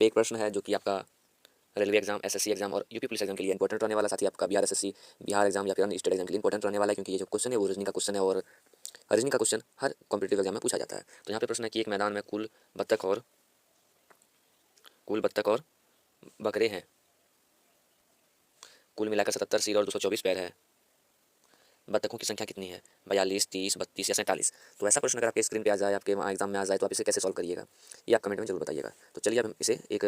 पे एक प्रश्न है जो कि आपका रेलवे एग्जाम, एसएससी एग्जाम और यूपी पुलिस एग्जाम के लिए इंपॉर्टेंट रहने वाला, साथ ही आपका बिहार एसएससी, बिहार एग्जाम या फिर अन्य स्टेट एग्जाम के लिए इंपॉर्टेंट रहने वाला है, क्योंकि ये जो क्वेश्चन है वो रीजनिंग का क्वेश्चन है और रीजनिंग का क्वेश्चन हर कॉम्पिटेटिव एग्जाम में पूछा जाता है। तो यहाँ पे प्रश्न है कि एक मैदान में कुल बत्तख और बकरे हैं, कुल मिलाकर 77 सिर और 224 पैर है, बत्तखों की संख्या कितनी है? 42, 30, 32 या 47। तो ऐसा प्रश्न अगर आपके स्क्रीन पे आ जाए, आपके एग्जाम में आ जाए, तो आप इसे कैसे सॉल्व करिएगा, ये आप कमेंट में जरूर बताइएगा। तो चलिए अब हम इसे एक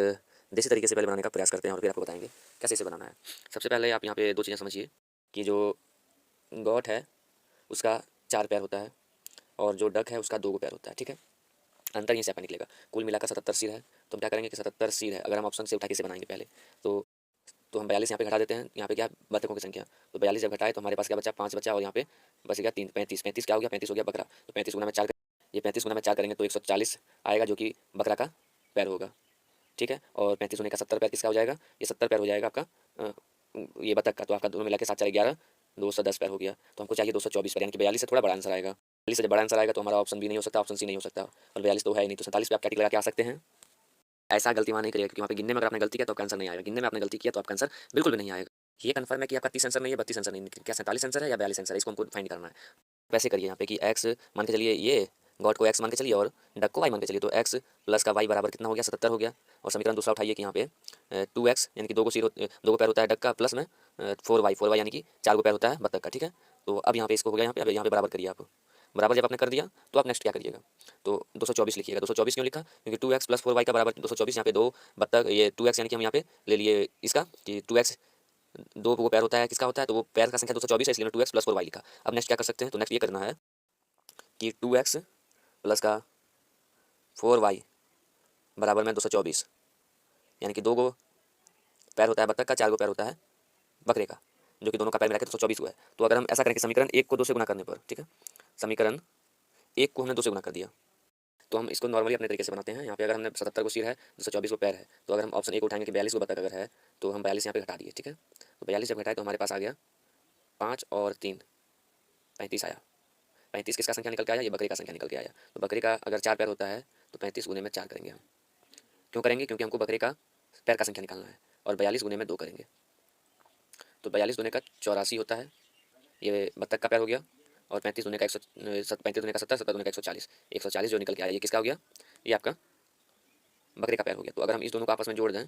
देसी तरीके से पहले बनाने का प्रयास करते हैं और फिर आपको बताएंगे कैसे इसे बनाना है। सबसे पहले आप यहाँ पे दो चीज़ें समझिए कि जो गॉट है उसका 4 पैर होता है और जो डक है उसका 2 पैर होता है, ठीक है। अंतर यहीं से आपका निकलेगा। कुल मिलाकर 77 सिर है, तो हम क्या करेंगे कि 77 सिर है, अगर हम ऑप्शन से उठा के इसे बनाएंगे पहले तो हम 42 यहाँ पे घटा देते हैं। यहाँ पे क्या बतखों की संख्या, तो 42 जब घटाए तो हमारे पास क्या बचा, 5 बचा, और यहाँ पे बच गया 3, 35। 35 क्या हो गया, 35 हो गया बकरा। तो 35 गुना में 4, ये 35 गुना में 4 करेंगे तो 140 आएगा, जो कि बकरा का पैर होगा, ठीक है। और 35 होने का 70 पैर किसका हो जाएगा, ये 70 पैर हो जाएगा आपका ये बतख का। तो आपका दोनों मिला के 7 4 11, 210 पैर हो गया। तो हमको चाहिए 224 पैर, यानी कि 42 से थोड़ा बड़ा आंसर आएगा। 42 से जब बड़ा आंसर आएगा तो हमारा ऑप्शन बी नहीं हो सकता, ऑप्शन सी नहीं हो सकता, और 42 तो है ही नहीं। तो 47 पे आप क्या टिक लगा के आ सकते हैं। ऐसा गलती वहाँ नहीं करिएगा, क्योंकि वहाँ पे गिनने में अगर आपने गलती किया तो आपका आंसर नहीं आएगा, गिनने में आपने गलती किया तो आपका आंसर बिल्कुल भी नहीं आएगा। ये कन्फर्म है कि आपका 30 आंसर नहीं है, 32 आंसर नहीं है, क्या 47 आंसर है या 42 आंसर है, इसको हमको फाइंड करना है। वैसे करिए यहाँ पे कि एक्स मान के चलिए, ये गॉड को एक्स मान के चलिए और डक को वाई मान के चलिए, तो एक्स प्लस का वाई बराबर कितना हो गया, 77 हो गया। और समीकरण दूसरा उठाइए कि यहाँ पे 2x यानी कि 2 पैर होता है डक का, प्लस में 4y यानी कि 4 पैर होता है बतख का, ठीक है। तो अब यहाँ पे इसको हो गया, यहाँ पे बराबर करिए आप। बराबर जब आपने कर दिया तो आप नेक्स्ट क्या करिएगा, तो 224 लिखिएगा। 224 क्यों लिखा, क्योंकि 2x प्लस 4y का बराबर 224। यहाँ पे 2 बतख, ये 2x यानी कि हम यहाँ पे ले लिए इसका कि 2x 2 वो पैर होता है, किसका होता है, तो वो पैर का संख्या 224 है, इसलिए 2x प्लस 4y लिखा। अब नेक्स्ट क्या कर सकते हैं, तो नेक्स्ट ये करना है कि 2x प्लस का 4y बराबर में 224, यानी कि 2 गो पैर होता है बतख का, 4 गो पैर होता है बकरे का, जो कि दोनों का पैर मिला के 224 हुआ है। तो अगर हम ऐसा करें कि समीकरण 1 को 2 से गुना करने पर, ठीक है, समीकरण 1 को हमने 2 से गुना कर दिया, तो हम इसको नॉर्मली अपने तरीके से बनाते हैं। यहाँ पे अगर हमने 77 को सिर है, 224 को पैर है, तो अगर हम ऑप्शन 1 उठाएंगे कि 42 को बतख अगर है, तो हम 42 यहाँ पे घटा दिए, ठीक है। तो 42 जब घटाए तो हमारे पास आ गया 5 और 3, 35 आया। 35 किसका संख्या निकल के आया, ये बकरे का संख्या निकल के आया। तो बकरे का अगर 4 पैर होता है तो 35 गुने में 4 करेंगे हम। क्यों करेंगे, क्योंकि हमको बकरे का पैर का संख्या निकालना है। और 42 गुने में 2 करेंगे, तो 42 दुने का 84 होता है, ये बतख का पैर हो गया। और 35 दुने का 35 दुने का 70, 70 दुने का 140, 140 जो निकल के आया ये किसका हो गया, ये आपका बकरे का पैर हो गया। तो अगर हम इस दोनों को आपस में जोड़ दें,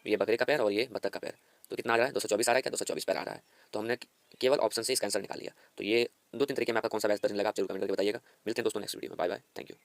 ये बकरे का पैर और ये बतख का पैर, तो कितना आ रहा है, 224 आ रहा है, क्या 224 पैर आ रहा है। तो हमने केवल ऑप्शन से इसका आंसर निकाल लिया। तो ये 2 3 तरीके में आपका कौन सा बेस्ट लगा, आप जरूर कमेंट करके बताइएगा। मिलते हैं दोस्तों नेक्स्ट वीडियो में, बाय बाय, थैंक यू।